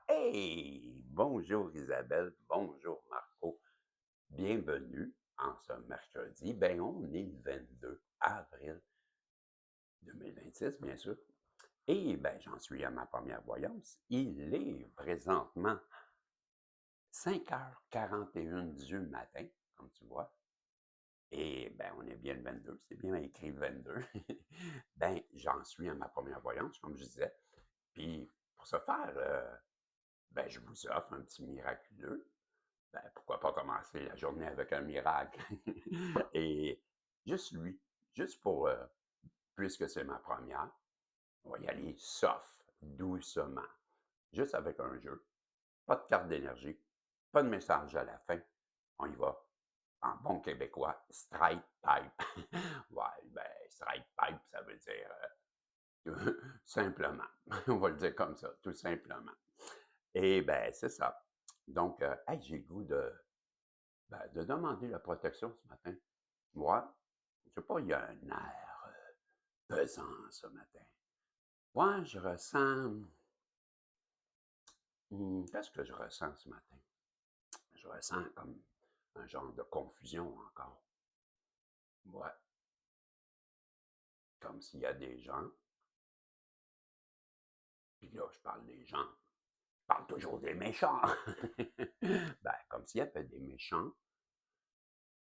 Hey! Bonjour Isabelle, bonjour Marco. Bienvenue en ce mercredi. Ben, on est le 22 avril 2026, bien sûr. Et ben, j'en suis à ma première voyance. Il est présentement 5h41 du matin, comme tu vois. Et ben, on est bien le 22, c'est bien écrit le 22. Ben, j'en suis à ma première voyance, comme je disais. Puis, pour ce faire, ben, je vous offre un petit miraculeux. Ben, pourquoi pas commencer la journée avec un miracle? Et juste lui, juste pour, puisque c'est ma première, on va y aller soft, doucement, juste avec un jeu. Pas de carte d'énergie, pas de message à la fin. On y va en bon québécois, straight pipe. Ouais, ben, straight pipe, ça veut dire simplement. On va le dire comme ça, tout simplement. Et ben, c'est ça. Donc, hey, j'ai le goût de demander la protection ce matin. Moi, je sais pas, il y a un air pesant ce matin. Moi, je ressens. Qu'est-ce que je ressens ce matin? Je ressens comme un genre de confusion encore. Ouais, comme s'il y a des gens, puis là, je parle des gens, je parle toujours des méchants. Ben, comme s'il y avait des méchants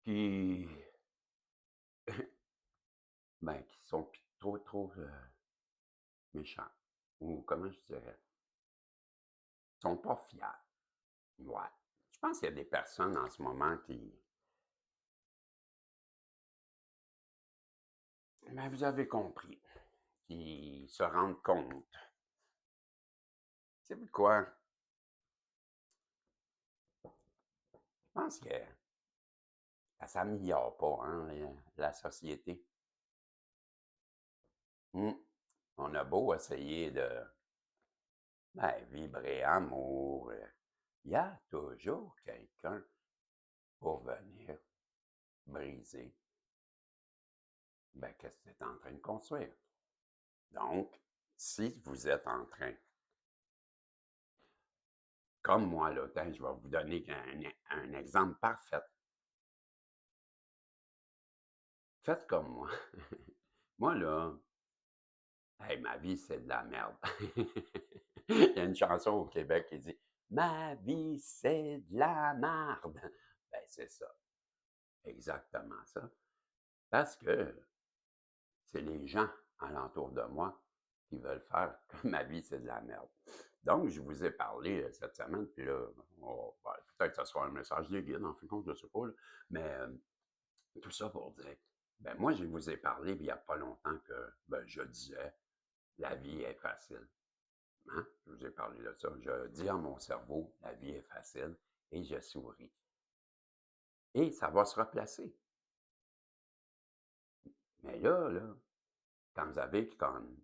qui, ben, qui sont trop méchants. Ou comment je dirais? Ils sont pas fiers. Ouais. Je pense qu'il y a des personnes en ce moment qui, ben, vous avez compris, qui se rendent compte. C'est quoi? Je pense que ça s'améliore pas, hein, la société. Hmm. On a beau essayer de ben, vibrer amour, il y a toujours quelqu'un pour venir briser ben, qu'est-ce que tu es en train de construire. Donc, si vous êtes en train, comme moi, là, je vais vous donner un exemple parfait. Faites comme moi. Moi, là, hey, ma vie, c'est de la merde. Il y a une chanson au Québec qui dit Ma vie, c'est de la merde. Ben, c'est ça. Exactement ça. Parce que c'est les gens alentour de moi qui veulent faire que ma vie, c'est de la merde. Donc, je vous ai parlé cette semaine, puis là, ben, peut-être que ce soit un message de guide, en fin de compte, je ne sais pas, là, mais tout ça pour dire, ben moi, je vous ai parlé il n'y a pas longtemps que ben, je disais, la vie est facile. Hein? Je vous ai parlé de ça. Je dis à mon cerveau, la vie est facile, et je souris. Et ça va se replacer. Mais là, quand vous avez comme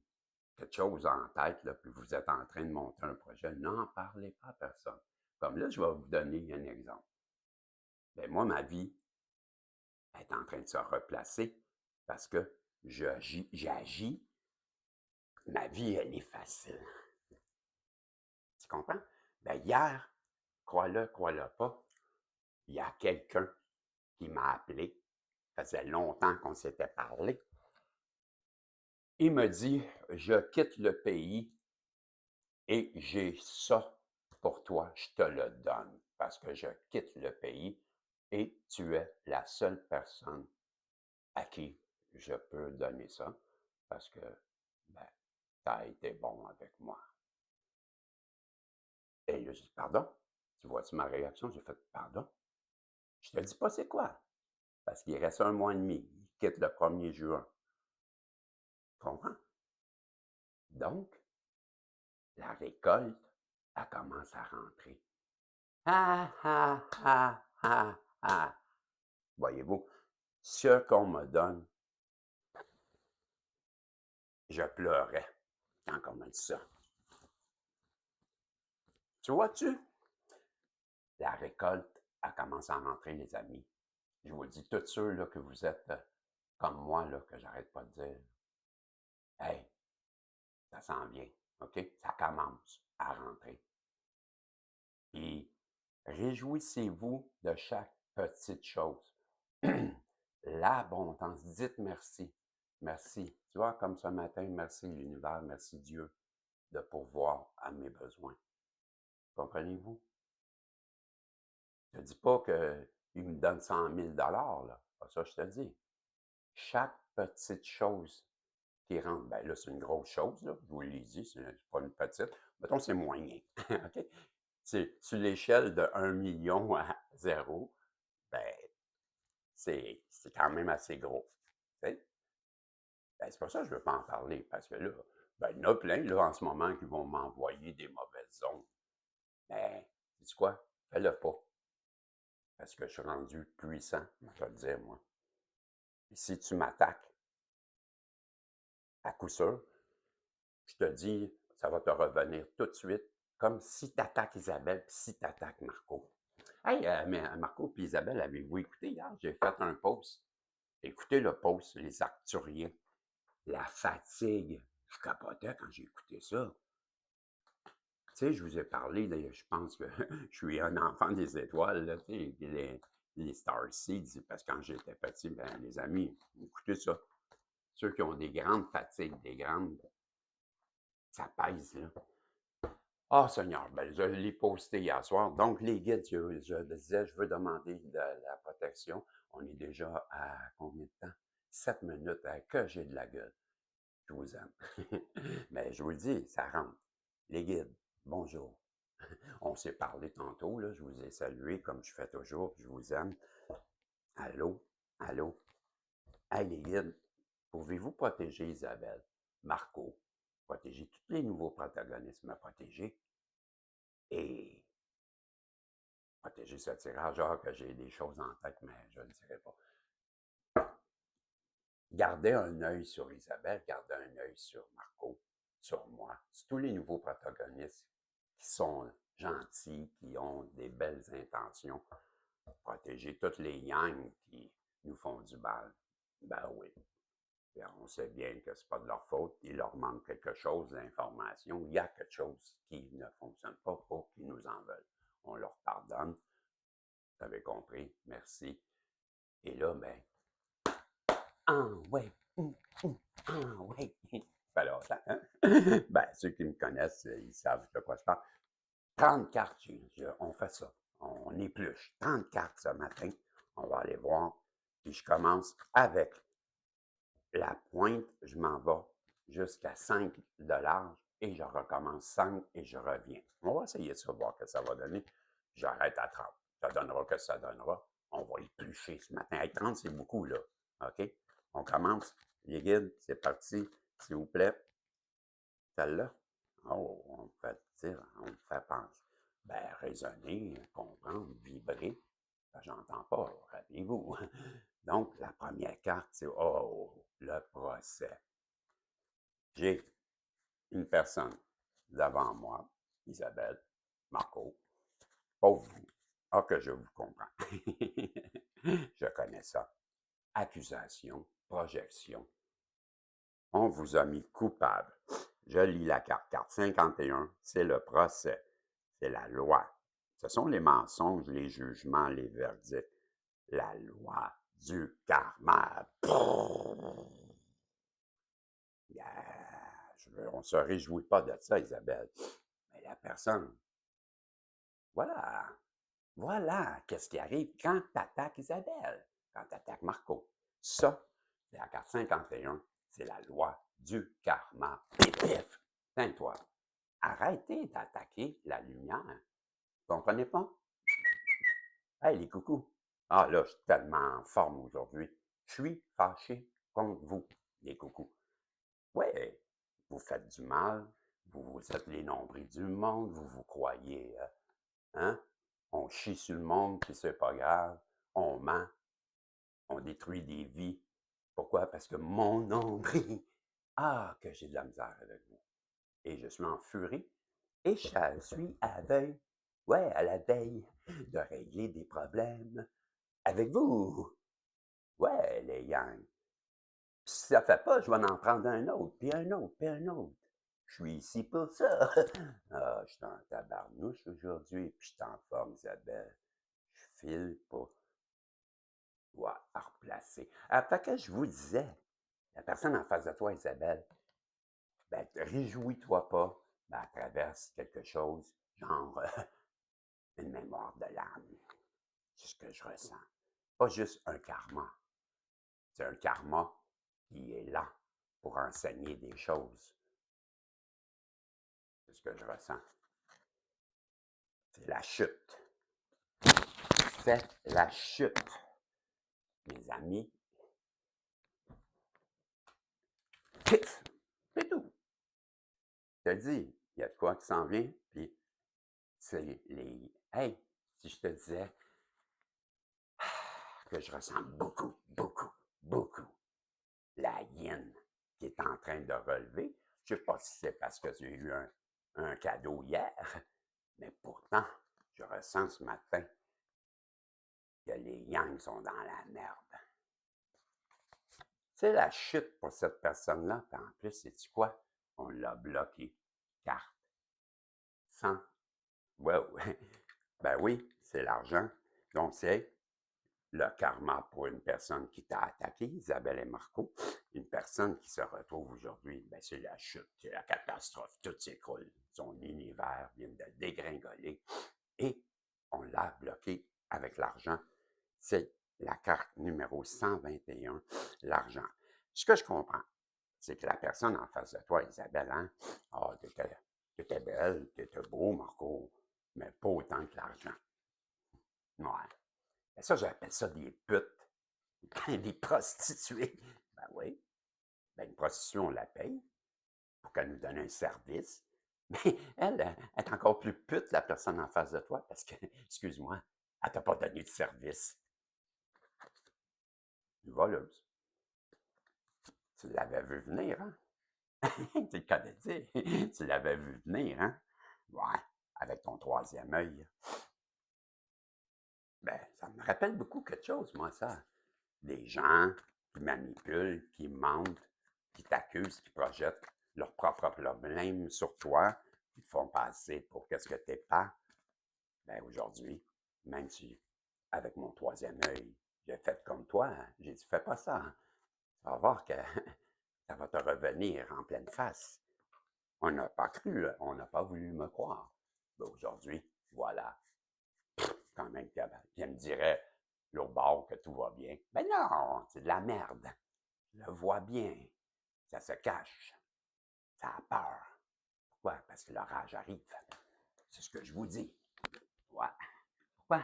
quelque chose en tête, là, puis vous êtes en train de monter un projet, n'en parlez pas à personne. Comme là, je vais vous donner un exemple. Ben moi, ma vie est en train de se replacer parce que j'agis. Ma vie, elle est facile. Tu comprends? Ben hier, crois-le pas, il y a quelqu'un qui m'a appelé. Ça faisait longtemps qu'on s'était parlé. Il me dit, je quitte le pays et j'ai ça pour toi, je te le donne parce que je quitte le pays et tu es la seule personne à qui je peux donner ça parce que ben, tu as été bon avec moi. Et là, j'ai dit, pardon? Tu vois-tu ma réaction? J'ai fait, pardon? Je te dis pas c'est quoi, parce qu'il reste un mois et demi. Il quitte le 1er juin. Tu comprends? Donc, la récolte, elle commence à rentrer. Ah, ah, ah, ah, ah. Voyez-vous, Ce qu'on me donne, je pleurais quand on m'a dit ça. Tu vois-tu? La récolte a commencé à rentrer, les amis. Je vous le dis, tous ceux là, que vous êtes comme moi, là, que j'arrête pas de dire, hey, ça s'en vient, OK? Ça commence à rentrer. Puis, réjouissez-vous de chaque petite chose. L'abondance, dites merci. Merci. Tu vois, comme ce matin, merci l'univers, merci Dieu de pourvoir à mes besoins. Comprenez-vous? Je ne dis pas qu'il me donne 100 000 là. Pas ça, je te dis. Chaque petite chose qui rentre, ben là, c'est une grosse chose, là. Je vous l'ai dit, c'est pas une petite. Mettons, c'est moyen. OK? C'est sur l'échelle de 1 million à zéro, ben, c'est quand même assez gros. Tu sais? Ben, c'est pour ça que je ne veux pas en parler, parce que là, ben, il y en a plein, là, en ce moment, qui vont m'envoyer des mauvaises ondes. Mais, sais-tu quoi? Fais-le pas. Parce que je suis rendu puissant, je vais te dire, moi. Et si tu m'attaques, à coup sûr, je te dis, ça va te revenir tout de suite, comme si tu attaques Isabelle, puis si tu attaques Marco. Hey, mais Marco et Isabelle, avez-vous écouté hier? J'ai fait un post. Écoutez le post, les Arcturiens. La fatigue. Je capotais quand j'ai écouté ça. Tu sais, je vous ai parlé, là, je pense que je suis un enfant des étoiles, là, tu sais, les Starseeds, parce que quand j'étais petit, ben, les amis, écoutez ça. Ceux qui ont des grandes fatigues, des grandes, ça pèse, là. Ah, Seigneur, ben, je l'ai posté hier soir. Donc, les guides, je disais, je veux demander de la protection. On est déjà à combien de temps? 7 minutes, que j'ai de la gueule. Je vous aime. Mais je vous le dis, ça rentre. Les guides, bonjour. On s'est parlé tantôt, là, je vous ai salué comme je fais toujours, je vous aime. Allô? Allô? Hey, les guides, pouvez-vous protéger Isabelle, Marco, protéger tous les nouveaux protagonistes, me protéger et protéger ce tirageur que j'ai des choses en tête, mais je ne le dirai pas. Gardez un œil sur Isabelle, gardez un œil sur Marco, sur moi, sur tous les nouveaux protagonistes qui sont gentils, qui ont des belles intentions. Protéger toutes les Yang qui nous font du mal. Ben oui. Et on sait bien que c'est pas de leur faute, il leur manque quelque chose d'information, il y a quelque chose qui ne fonctionne pas pour qu'ils nous en veulent. On leur pardonne. Vous avez compris? Merci. Et là, ben, ah ouais, ah ouais. Ça fait longtemps, hein? Ben, ceux qui me connaissent, ils savent de quoi je parle. 30 cartes, on fait ça. On épluche 30 cartes ce matin. On va aller voir. Puis je commence avec la pointe. Je m'en vais jusqu'à 5 de large et je recommence 5 et je reviens. On va essayer ça, voir ce que ça va donner. J'arrête à 30. Ça donnera ce que ça donnera. On va éplucher ce matin. Hey, 30, c'est beaucoup, là. OK? On commence. Les guides, c'est parti. S'il vous plaît. Celle-là. Oh, on me fait dire, on me fait penser. Ben, raisonner, comprendre, vibrer. Ben, j'entends pas, rappelez-vous. Donc, la première carte, c'est oh, le procès. J'ai une personne devant moi, Isabelle, Marco, pauvre vous. Ah, que je vous comprends. Je connais ça. Accusation, projection. On vous a mis coupable. Je lis la carte. Carte 51, c'est le procès. C'est la loi. Ce sont les mensonges, les jugements, les verdicts. La loi du karma. On ne se réjouit pas de ça, Isabelle. Mais la personne, voilà, voilà, qu'est-ce qui arrive quand tu attaques Isabelle, quand tu attaques Marco. Ça, c'est la carte 51, c'est la loi du karma. Pif, pif, tiens-toi. Arrêtez d'attaquer la lumière. Vous comprenez pas? Hey, les coucous. Ah là, je suis tellement en forme aujourd'hui. Je suis fâché contre vous, les coucous. Ouais, vous faites du mal, vous êtes les nombrils du monde, vous vous croyez, hein? On chie sur le monde, puis c'est pas grave, on ment. On détruit des vies. Pourquoi? Parce que mon nombril, ah, que j'ai de la misère avec vous. Et je suis en furie et je suis aveugle, ouais, à la veille de régler des problèmes avec vous. Ouais, les Yang. Si ça fait pas, je vais en prendre un autre, puis un autre, puis un autre. Je suis ici pour ça. Ah, je suis en tabarnouche aujourd'hui, puis je suis en forme, Isabelle. Je file pas. Ouais, à replacer. Fait que je vous disais, la personne en face de toi, Isabelle, ben, réjouis-toi pas, ben, elle traverse quelque chose, genre une mémoire de l'âme. C'est ce que je ressens. Pas juste un karma. C'est un karma qui est là pour enseigner des choses. C'est ce que je ressens. C'est la chute. C'est la chute. Mes amis, pif, c'est tout. Je te dis, il y a de quoi qui s'en vient, puis c'est les... Hey, si je te disais que je ressens beaucoup, beaucoup, beaucoup la yin qui est en train de relever. Je ne sais pas si c'est parce que j'ai eu un cadeau hier, mais pourtant, je ressens ce matin que les yang sont dans la merde. C'est la chute pour cette personne-là. Puis en plus, sais-tu quoi? On l'a bloqué. Carte. Sans. Wow. Ben oui, c'est l'argent. Donc, c'est le karma pour une personne qui t'a attaqué, Isabelle et Marco. Une personne qui se retrouve aujourd'hui, ben c'est la chute, c'est la catastrophe. Tout s'écroule. Son univers vient de dégringoler. Et on l'a bloqué avec l'argent. C'est la carte numéro 121, l'argent. Ce que je comprends, c'est que la personne en face de toi, Isabelle, hein, ah, t'étais belle, t'étais beau, Marco, mais pas autant que l'argent. Ouais. Et ça, j'appelle ça des putes, des prostituées. Ben oui. Ben, une prostituée, on la paye pour qu'elle nous donne un service. Mais elle est encore plus pute, la personne en face de toi, parce que, excuse-moi, elle t'a pas donné de service. Une voleuse. Tu l'avais vu venir, hein? Tu le connais, tu l'avais vu venir, hein? Ouais, avec ton troisième œil. Ben, ça me rappelle beaucoup quelque chose, moi, ça. Des gens qui manipulent, qui mentent, qui t'accusent, qui projettent leurs propres problèmes sur toi, qui te font passer pour qu'est-ce que t'es pas. Ben, aujourd'hui, même si, avec mon troisième œil, j'ai fait comme toi, hein, j'ai dit, fais pas ça. Hein. Tu vas voir que ça va te revenir en pleine face. On n'a pas cru, on n'a pas voulu me croire. Ben, aujourd'hui, voilà. Quand même, elle me dirait, l'autre bord, que tout va bien. Ben non, c'est de la merde. Je le vois bien. Ça se cache. Ça a peur. Pourquoi? Parce que l'orage arrive. C'est ce que je vous dis. Ouais. Pourquoi?